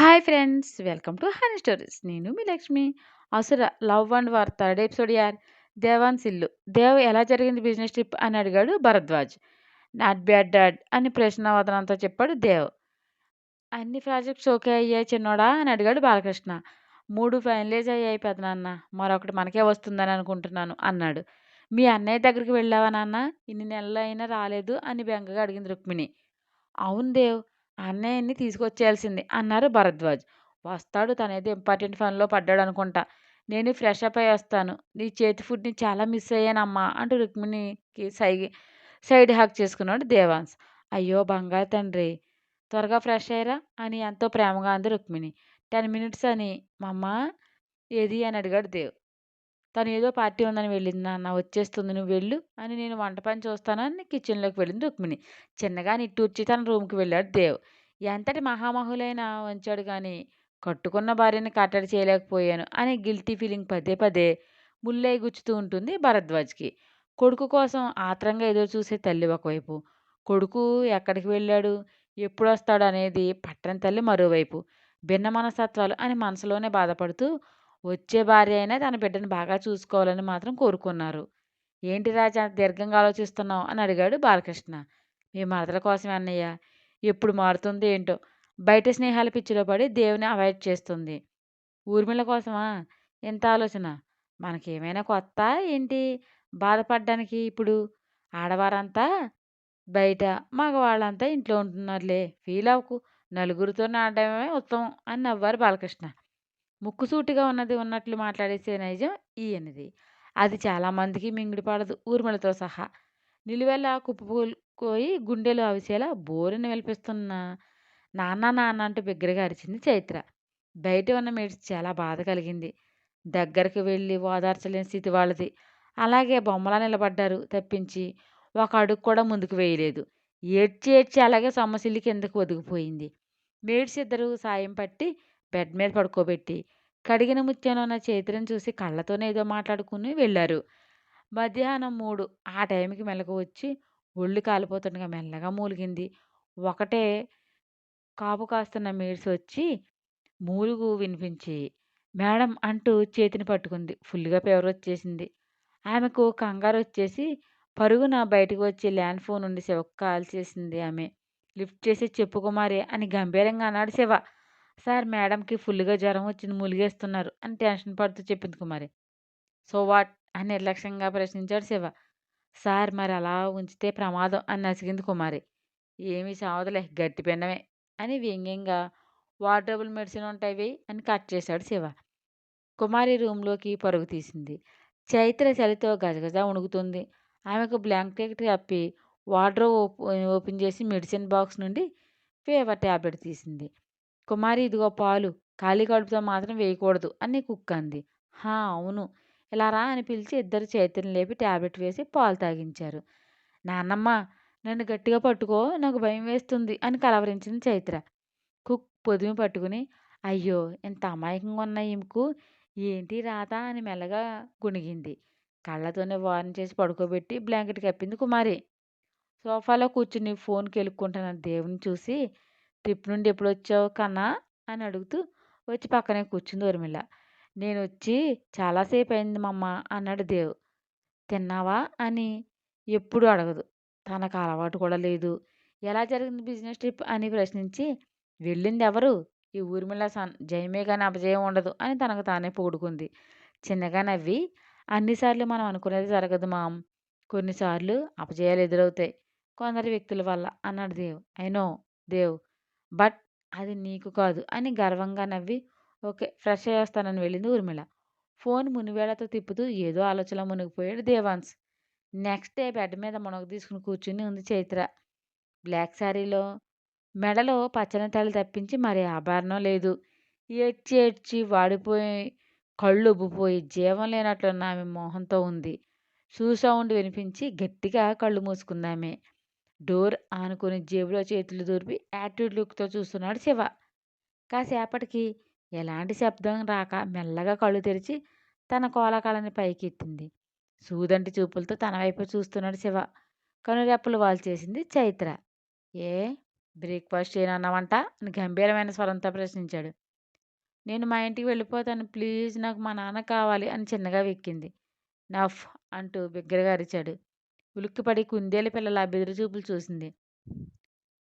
Hi friends! Welcome to honey stories. నేను మీ లక్ష్మి. 'అసుర love and war' third episode యార్. దేవాన్స్ ఇల్లు. దేవ్ ఎలా జరిగింది బిజినెస్ ట్రిప్ అని అడిగాడు భరద్వాజ్. నాట్ బ్యాడ్ డాడ్ అని ప్రశ్నావదనంతో చెప్పాడు దేవ్. అన్ని ప్రాజెక్ట్స్ ఓకే అయ్యాయి చిన్నోడా అని అడిగాడు బాలకృష్ణ. 3 ఫైనలైజ్ అయ్యాయి పెదనాన్న. మరొకటి మనకే వస్తుందని అనుకుంటున్నాను అన్నాడు. మీ అన్నయ్య దగ్గరికి వెళ్ళావా నాన్న? ఇన్ని నెలలు అయినా రాలేదు అని బెంగగా అడిగింది రుక్మిణి. అవును దేవ్. ఆ అన్నయ్యని తీసుకొచ్చేయాల్సింది అన్నారు భరద్వాజ్. వస్తాడు, తనేదో ఇంపార్టెంట్ పనిలో పడ్డాడనుకుంటా. నేను ఫ్రెష్ అప్ అయ్యి వస్తాను. నీ చేతి ఫుడ్‌ని చాలా మిస్ అయ్యానమ్మా అంటూ రుక్మిణికి సైడ్ హగ్ చేసుకున్నాడు దేవాన్స్. అయ్యో బంగారు తండ్రి! త్వరగా ఫ్రెష్ అయ్యిరా అని ఎంతో ప్రేమగా అంది రుక్మిణి. 10 మినిట్స్ అని మమ్మా ఏది అని అడిగాడు దేవ్. తను ఏదో పార్టీ ఉందని వెళ్ళింది నాన్న, వచ్చేస్తుంది నువ్వు వెళ్ళు అని నేను వంట పని చూస్తానని కిచెన్లోకి వెళ్ళింది రుక్మిణి. చిన్నగా నిట్టూర్చి తన రూమ్కి వెళ్ళాడు దేవ్. ఎంతటి మహామహులైనా వంచాడు కానీ కట్టుకున్న భార్యని కట్టడి చేయలేకపోయాను అనే గిల్టీ ఫీలింగ్ పదే పదే ముల్లై గుచ్చుతూ ఉంటుంది భరద్వాజ్కి. కొడుకు కోసం ఆత్రంగా ఎదురు చూసే తల్లి ఒకవైపు, కొడుకు ఎక్కడికి వెళ్ళాడు, ఎప్పుడు వస్తాడు అనేది పట్టని తల్లి మరోవైపు. భిన్న మనస్తత్వాలు అని మనసులోనే బాధపడుతూ వచ్చే భార్య అయినా తన బిడ్డను బాగా చూసుకోవాలని మాత్రం కోరుకున్నారు. ఏంటి రాజా దీర్ఘంగా ఆలోచిస్తున్నావు అని అడిగాడు బాలకృష్ణ. మీ మరదల కోసమే అన్నయ్య. ఎప్పుడు మారుతుందో ఏంటో. బయట స్నేహాల పిచ్చిలో పడి దేవుని అవాయిడ్ చేస్తుంది. ఊర్మిళ కోసమా ఎంత ఆలోచన? మనకేమైనా కొత్త ఏంటి బాధపడ్డానికి ఇప్పుడు? ఆడవారంతా బయట, మగవాళ్ళంతా ఇంట్లో ఉంటున్నారులే. ఫీల్ అవ్వకు. నలుగురితో ఆడడమే ఉత్తమం అని నవ్వారు బాలకృష్ణ. ముక్కుసూటిగా ఉన్నది ఉన్నట్లు మాట్లాడేసే నైజం ఈయనది. అది చాలామందికి మింగుడు పడదు ఊర్మిళతో సహా. నిలువెల్లా కుప్పకూలిపోయి గుండెలు అవిసేలా బోరున విలపిస్తున్న నాన్న నాన్న అంటూ బిగ్గరగా అరిచింది చైత్ర. బయట ఉన్న మేడ్స్ చాలా బాధ కలిగింది. దగ్గరికి వెళ్ళి ఓదార్చలేని స్థితి వాళ్ళది. అలాగే బొమ్మలా నిలబడ్డారు తప్పించి ఒక అడుగు కూడా ముందుకు వేయలేదు. ఏడ్చి ఏడ్చి అలాగే సొమ్మసిల్లి కిందకు ఒదిగిపోయింది. మేడ్స్ ఇద్దరు సాయం పట్టి బెడ్ మీద పడుకోబెట్టి కడిగిన ముత్యంలో ఉన్న చైత్రను చూసి కళ్ళతోనే ఏదో మాట్లాడుకుని వెళ్ళారు. మధ్యాహ్నం 3 ఆ టైంకి మెలకు వచ్చి ఒళ్ళు కాలిపోతుండగా మెల్లగా మూలిగింది. ఒకటే కాపు కాస్తున్న మేడ్స్ వచ్చి మూలుగు వినిపించి మేడం అంటూ చేతిని పట్టుకుంది. ఫుల్గా ఫీవర్ వచ్చేసింది. ఆమెకు కంగారు వచ్చేసి పరుగున బయటకు వచ్చి ల్యాండ్ ఫోన్ నుండి శివకు కాల్ చేసింది ఆమె. లిఫ్ట్ చేసి చెప్పు కుమారి అని గంభీరంగా అన్నాడు శివ. సార్ మేడంకి ఫుల్గా జ్వరం వచ్చింది, మూలిగేస్తున్నారు అని టెన్షన్ పడుతూ చెప్పింది కుమారి. సో వాట్ అని నిర్లక్ష్యంగా ప్రశ్నించాడు శివ. సార్ మరి అలా ఉంచితే ప్రమాదం అని నసిగింది కుమారి. ఏమీ సావదులే, గట్టి పిండమే అని వ్యంగ్యంగా వార్డ్రోబుల్ మెడిసిన్ ఉంటాయి అని కట్ చేశాడు శివ. కుమారి రూమ్లోకి పరుగు తీసింది. చైత్ర చలితో గజగజ వణుకుతుంది. ఆమెకు బ్లాంకెట్ కప్పి వార్డ్రోబ్ ఓపెన్ చేసి మెడిసిన్ బాక్స్ నుండి ఫీవర్ ట్యాబ్లెట్ తీసింది. కుమారి ఇదిగో పాలు, ఖాళీ కడుపుతో మాత్రం వేయకూడదు అని కుక్క అంది. హా అవును, ఇలా రా అని పిలిచి ఇద్దరు చైతన్యం లేపి ట్యాబ్లెట్ వేసి పాలు తాగించారు. నాన్నమ్మ నన్ను గట్టిగా పట్టుకో, నాకు భయం వేస్తుంది అని కలవరించింది చైత్ర. కుక్ పొదిమి పట్టుకుని అయ్యో ఎంత అమాయకంగా ఉన్న ఈమెకు ఏంటి రాత అని మెల్లగా గుణిగింది. కళ్ళతోనే వార్న్ చేసి పడుకోబెట్టి బ్లాంకెట్ కప్పింది కుమారి. సోఫాలో కూర్చుని ఫోన్ కెలుక్కుంటున్న దేవుని చూసి ట్రిప్ నుండి ఎప్పుడొచ్చావు కన్నా అని అడుగుతూ వచ్చి పక్కనే కూర్చుంది ఊర్మిళ. నేనొచ్చి చాలాసేపు అయింది మమ్మ అన్నాడు దేవ్. తిన్నావా అని ఎప్పుడూ అడగదు. తనకు అలవాటు కూడా లేదు. ఎలా జరిగింది బిజినెస్ ట్రిప్ అని ప్రశ్నించి వెళ్ళింది ఎవరు? ఈ ఊర్మిళ జయమే కానీ అపజయం ఉండదు అని తనకు తానే పొగుడుకుంది. చిన్నగా నవ్వి అన్నిసార్లు మనం అనుకునేది జరగదు మామ్. కొన్నిసార్లు అపజయాలు ఎదురవుతాయి కొందరి వ్యక్తుల వల్ల అన్నాడు Dev. I know Dev, but అది నీకు కాదు అని గర్వంగా నవ్వి ఓకే ఫ్రెష్ అయ్యి వస్తానని వెళ్ళింది ఊర్మిళ. ఫోన్ మునివేళ్లతో తిప్పుతూ ఏదో ఆలోచనలో మునిగిపోయాడు దేవాన్స్. నెక్స్ట్ డే బెడ్ మీద మునగ తీసుకుని కూర్చుని ఉంది చైత్ర. బ్లాక్ శారీలో మెడలో పచ్చని తాళి తప్పించి మరి ఆభరణం లేదు. ఏడ్చి ఏడ్చి వాడిపోయి కళ్ళు ఉబ్బిపోయి జీవం లేనట్లున్న ఆమె మోహంతో ఉంది. షూ సౌండ్ వినిపించి గట్టిగా కళ్ళు మూసుకుందామె. డోర్ ఆనుకుని జేబులో చేతులు దూర్పి యాటిట్యూడ్ లుక్తో చూస్తున్నాడు శివ. కాసేపటికి ఎలాంటి శబ్దం రాక మెల్లగా కళ్ళు తెరిచి తన కోలకళని పైకెత్తింది. సూదంటి చూపులతో తన వైపు చూస్తున్నాడు శివ. కనురెప్పలు వాల్చేసింది చైత్ర. ఏ బ్రేక్‌ఫాస్ట్ చేయనన్నావంట అని గంభీరమైన స్వరంతో ప్రశ్నించాడు. నేను మా ఇంటికి వెళ్ళిపోతాను. ప్లీజ్ నాకు మా నాన్న కావాలి అని చిన్నగా వెక్కింది. నఫ్ అంటూ బిగ్గరగా అరిచాడు. ఉలిక్కిపడి కుందేలు పిల్లలా బెదురుచూపులు చూసింది.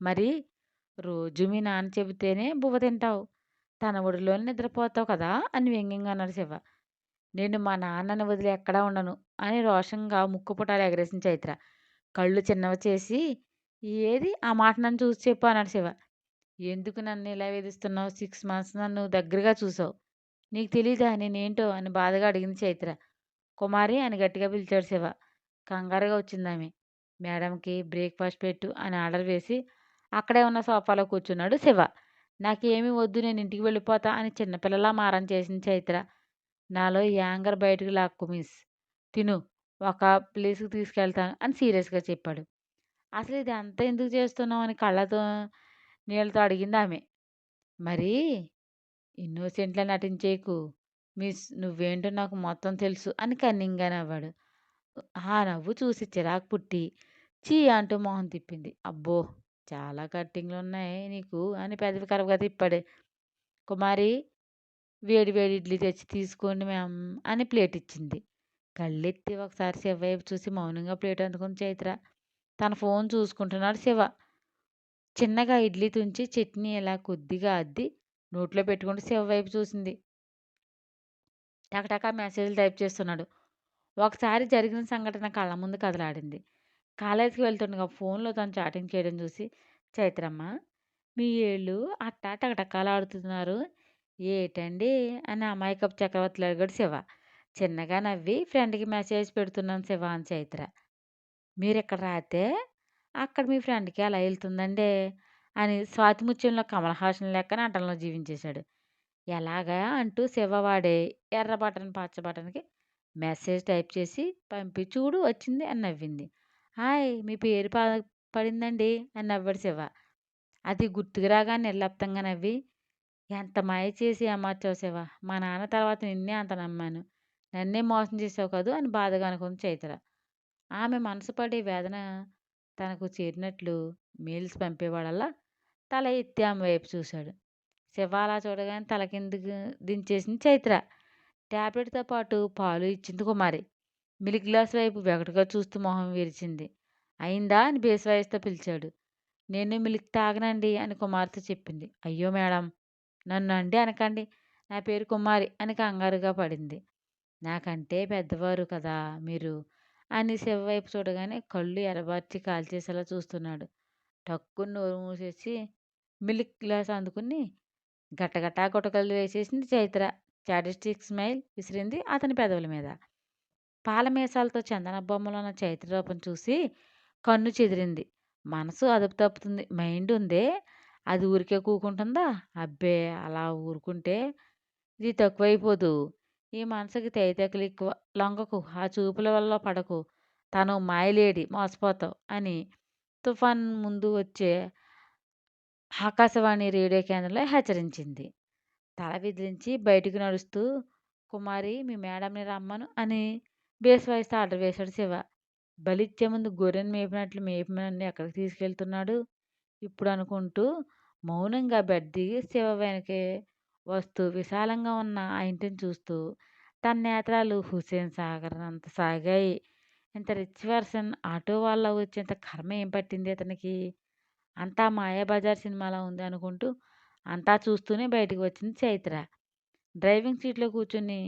మరి రోజు మీ నాన్న చెబితేనే బువ్వ తింటావు. తన ఒడిలోనే నిద్రపోతావు కదా అని వ్యంగ్యంగా అన్నాడు శివ. నేను మా నాన్నని వదిలి ఎక్కడా ఉండను అని రోషంగా ముక్కుపుటాలు ఎగరేసిన చైత్ర. కళ్ళు చిన్నవి చేసి ఏది ఆ మాట నన్ను చూసి చెప్పు అన్నాడు శివ. ఎందుకు నన్ను ఇలా వేధిస్తున్నావు? 6 మంత్స్ నన్ను దగ్గరగా చూసావు. నీకు తెలీదా నేనేంటో అని బాధగా అడిగింది చైత్ర. కుమారి అని గట్టిగా పిలిచాడు శివ. కంగారుగా వచ్చిందామె. మేడంకి బ్రేక్‌ఫాస్ట్ పెట్టు అని ఆర్డర్ వేసి అక్కడే ఉన్న సోఫాలో కూర్చున్నాడు శివ. నాకేమీ వద్దు నేను ఇంటికి వెళ్ళిపోతా అని చిన్నపిల్లలా మారం చేసింది చైత్ర. నాలో యాంగర్ బయటకు లాక్కు మిస్. తిను. ఒక ప్లేస్‌కి తీసుకెళ్తాను అని సీరియస్‌గా చెప్పాడు. అసలు ఇదంతా ఎందుకు చేస్తున్నావు అని కళ్ళతో నీళ్ళతో అడిగిందామె. మరీ ఇన్నోసెంట్‌లా నటించేయకు. మిస్ నువ్వేంటో నాకు మొత్తం తెలుసు అని కన్నింగ్‌గా నవ్వాడు. ఆ నవ్వు చూసి చిరాకు పుట్టి ఛీ అంటూ మొహం తిప్పింది. అబ్బో! చాలా కట్టింగ్‌లున్నాయి నీకు అని పెదవి కరవగా తిప్పాడు. కుమారి వేడి వేడి ఇడ్లీ తెచ్చి తీసుకోండి మ్యామ్ అని ప్లేట్ ఇచ్చింది. కళ్ళెత్తి ఒకసారి శివ వైపు చూసి మౌనంగా ప్లేట్ అందుకుంది చైత్ర. తన ఫోన్ చూసుకుంటున్నాడు శివ. చిన్నగా ఇడ్లీ తుంచి చట్నీ ఇలా కొద్దిగా అద్ది నోట్లో పెట్టుకుంటూ శివ వైపు చూసింది. టకటకా మెసేజ్‌లు టైప్ చేస్తున్నాడు. ఒకసారి జరిగిన సంఘటన కళ్ళ ముందు కదలాడింది. కాలేజీకి వెళ్తుండగా ఫోన్‌లో తను చాటింగ్ చేయడం చూసి, చైత్రమ్మ మీ ఏళ్ళు అట్టా టకటకాలాడుతున్నారు. ఏటండి అని అమాయకపు చక్రవర్తిలా అడిగాడు శివ. చిన్నగా నవ్వి ఫ్రెండ్‌కి మెసేజ్ పెడుతున్నాను శివ అని చైత్ర. మీరిక్కడ రాతే అక్కడ మీ ఫ్రెండ్‌కి ఎలా ఎళ్తుందండే అని స్వాతిముత్యంలో కమల్ హాసన్ లెక్క నటనలో జీవించేశాడు. ఎలాగా అంటూ శివ వాడే ఎర్ర బటన్ పచ్చ బటన్‌కి మెసేజ్ టైప్ చేసి పంపి చూడు వచ్చింది అని నవ్వింది. హాయ్ మీ పేరు పడిందండి అని నవ్వాడు శివ. అది గుర్తుకు రాగానే నిర్లిప్తంగా నవ్వి ఎంత మాయ చేసి ఏమార్చావు శివ. మా నాన్న తర్వాత నిన్నే అంత నమ్మాను. నన్నే మోసం చేసావు కదూ అని బాధగా అనుకుంది చైత్ర. ఆమె మనసు పడే వేదన తనకు చేరినట్లు మెయిల్స్ పంపేవాడల్లా తల ఎత్తి ఆమె వైపు చూశాడు. శివ అలా చూడగానే తల కిందకి దించేసింది చైత్ర. టాబ్లెట్‌తో పాటు పాలు ఇచ్చింది కుమారి. మిల్క్ గ్లాస్ వైపు వెగటుగా చూస్తూ మొహం విరిచింది. అయిందా అని బేస్ వాయిస్‌తో పిలిచాడు. నేను మిల్క్ తాగనండి అని కుమార్తె చెప్పింది. అయ్యో మేడం! నన్ను అండి అనకండి. నా పేరు కుమారి అని కంగారుగా పడింది. నాకంటే పెద్దవారు కదా మీరు అని శివ వైపు చూడగానే కళ్ళు ఎర్రబార్చి కాల్చేసేలా చూస్తున్నాడు. టక్కున నోరు మూసేసి మిల్క్ గ్లాస్ అందుకుని గటగటా గుటకలు వేసేసింది చైత్ర. సాడిస్టిక్ స్మైల్ విసిరింది అతని పెదవుల మీద. పాల మీసాలతో చందన బొమ్మలో ఉన్న చైత్ర రూపం చూసి కన్ను చెదిరింది. మనసు అదుపు తప్పుతుంది. మైండ్ ఉందే అది ఊరికే కూకుంటుందా? అబ్బే అలా ఊరుకుంటే ఇది తక్కువైపోదు. ఈ మనసుకి తైతెక్కలు ఎక్కువ. లొంగకు ఆ చూపుల వల్ల పడకు. తను మాయలేడి మోసపోతావు అని తుఫాన్ ముందు వచ్చే ఆకాశవాణి రేడియో కేంద్రంలో హెచ్చరించింది. తల విదిలించి బయటికి నడుస్తూ కుమారి మీ మేడంని రమ్మను అని బేస్ వాయిస్‌తో ఆర్డర్ వేశాడు శివ. బలిచ్చే ముందు గొర్రెను మేపినట్లు మేపి నన్ను ఎక్కడికి తీసుకెళ్తున్నాడు ఇప్పుడు అనుకుంటూ మౌనంగా బెడ్ దిగి శివ వెనకే వస్తూ విశాలంగా ఉన్న ఆ ఇంటిని చూస్తూ తన నేత్రాలు హుస్సేన్ సాగర్ అంత సాగాయి. ఇంత రిచ్ పర్సన్ ఆటో వాళ్ళ వచ్చేంత కర్మ ఏం పట్టింది అతనికి? అంతా మాయాబజార్ సినిమాలా ఉంది అనుకుంటూ అంతా చూస్తూనే బయటికి వచ్చింది చైత్ర. డ్రైవింగ్ సీట్‌లో కూర్చొని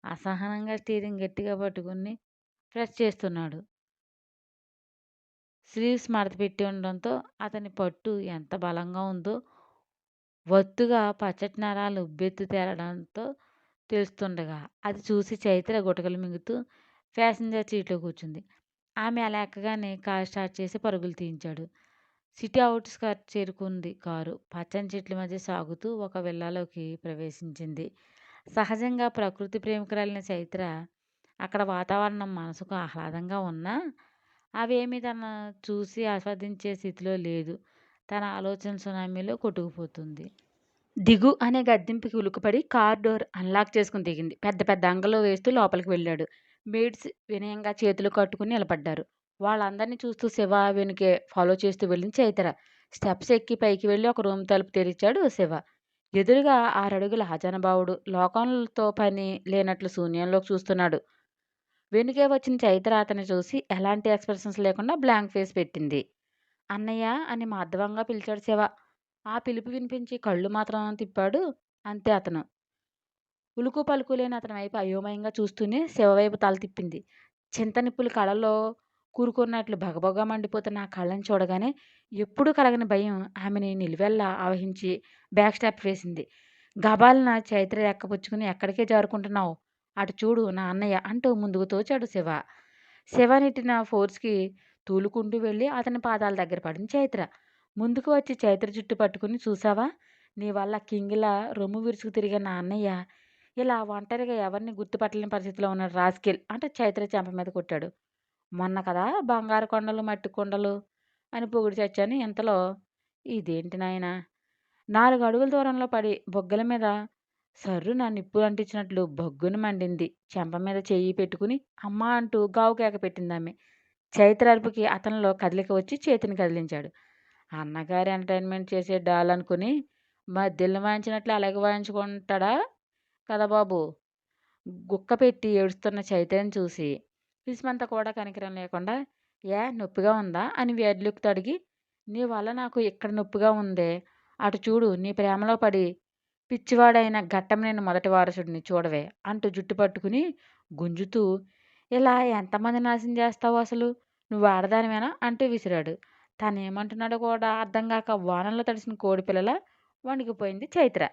అసహనంగా స్టీరింగ్ గట్టిగా పట్టుకుని ప్రెస్ చేస్తున్నాడు. స్లీవ్స్ మడతపెట్టి ఉండడంతో అతని పట్టు ఎంత బలంగా ఉందో ఒత్తుగా పచ్చటి నరాలు ఉబ్బెత్తు తేలడంతో తెలుస్తుండగా అది చూసి చైత్ర గుటకలు మింగుతూ ప్యాసింజర్ సీట్లో కూర్చుంది. ఆమె అలా ఎక్కగానే కారు స్టార్ట్ చేసి పరుగులు తీయించాడు. సిటీ ఔట్‌స్కర్ట్ చేరుకుంది కారు. పచ్చని చెట్ల మధ్య సాగుతూ ఒక విల్లాలోకి ప్రవేశించింది. సహజంగా ప్రకృతి ప్రేమికురాలైన చైత్ర అక్కడ వాతావరణం మనసుకు ఆహ్లాదంగా ఉన్నా అవేమీ తన చూసి ఆస్వాదించే స్థితిలో లేదు. తన ఆలోచనల సునామీలో కొట్టుకుపోతుంది. దిగు అనే గద్దింపుకి ఉలిక్కిపడి కార్ డోర్ అన్లాక్ చేసుకుని దిగింది. పెద్ద పెద్ద అంగలు వేస్తూ లోపలికి వెళ్ళాడు. మెయిడ్స్ వినయంగా చేతులు కట్టుకుని నిలబడ్డారు. వాళ్ళందరినీ చూస్తూ శివ వెనుకే ఫాలో చేస్తూ వెళ్ళింది చైత్ర. స్టెప్స్ ఎక్కి పైకి వెళ్ళి ఒక రూమ్ తలుపు తెరిచాడు శివ. ఎదురుగా 6 అడుగుల ఆజానుబాహుడు లోకంతో పని లేనట్లు శూన్యంలోకి చూస్తున్నాడు. వెనుకే వచ్చిన చైత్ర అతన్ని చూసి ఎలాంటి ఎక్స్‌ప్రెషన్స్ లేకుండా బ్లాంక్ ఫేస్ పెట్టింది. "అన్నయ్య" అని మార్దవంగా పిలిచాడు శివ. ఆ పిలుపు వినిపించి కళ్ళు మాత్రం తిప్పాడు అంతే అతను. ఉలుకు పలుకు లేని అతని వైపు అయోమయంగా చూస్తూనే శివ వైపు తల తిప్పింది. చింతనిప్పులు కళ్ళలో కూరుకున్నట్లు భగభగ మండిపోతున్న ఆ కళ్ళని చూడగానే ఎప్పుడూ కలగని భయం ఆమెని నిలువెల్లా ఆవహించి బ్యాక్ స్టెప్ వేసింది. గబాల్న చైత్ర రెక్కపుచ్చుకుని "ఎక్కడికే జారుకుంటున్నావు? అటు చూడు నా అన్నయ్య" అంటూ ముందుకు తోచాడు శివ. శివ నెట్టిన ఫోర్స్‌కి తూలుకుంటూ వెళ్ళి అతని పాదాల దగ్గర పడింది చైత్ర. ముందుకు వచ్చి చైత్ర జుట్టు పట్టుకుని "చూసావా? నీ వల్ల కింగ్‌లా రొమ్ము విరుచుకు తిరిగే నా అన్నయ్య ఇలా ఒంటరిగా ఎవరిని గుర్తుపట్టలేని పరిస్థితిలో ఉన్నాడు రాస్కెల్" అంటూ చైత్ర చెంప మీద కొట్టాడు. "మొన్న కదా బంగారు కొండలు, మట్టి కొండలు అని పొగిడి చచ్చాను. ఇంతలో ఇదేంటి నాయనా?" 4 అడుగుల దూరంలో పడి బుగ్గల మీద సర్రున నిప్పు అంటించినట్లు బగ్గున మండింది. చెంప మీద చెయ్యి పెట్టుకుని అమ్మా అంటూ గావు కేక పెట్టిందామె. చైత్ర అరుపుకి అతనిలో కదలిక వచ్చి చేతిని కదిలించాడు. అన్నగారు ఎంటర్టైన్మెంట్ చేసే డాల్ అనుకుని మద్దెలను వాయించినట్లు అలాగే వాయించుకుంటాడా కదా బాబు. గుక్క పెట్టి ఏడుస్తున్న చైత్రని చూసి పిసిమంత కూడా కనికరం లేకుండా "ఏ నొప్పిగా ఉందా" అని వేర్లుక్కు అడిగి "నీ వల్ల నాకు ఇక్కడ నొప్పిగా ఉందే. అటు చూడు నీ ప్రేమలో పడి పిచ్చివాడైన ఘట్టమనేని మొదటి వారసుడిని చూడవే" అంటూ జుట్టు పట్టుకుని గుంజుతూ "ఇలా ఎంతమందిని నాశనం చేస్తావు అసలు? నువ్వు ఆడదానివేనా" అంటూ విసిరాడు. తనేమంటున్నాడో కూడా అర్థం గాక వానలో తడిసిన కోడిపిల్లలా వణికిపోయింది చైత్ర.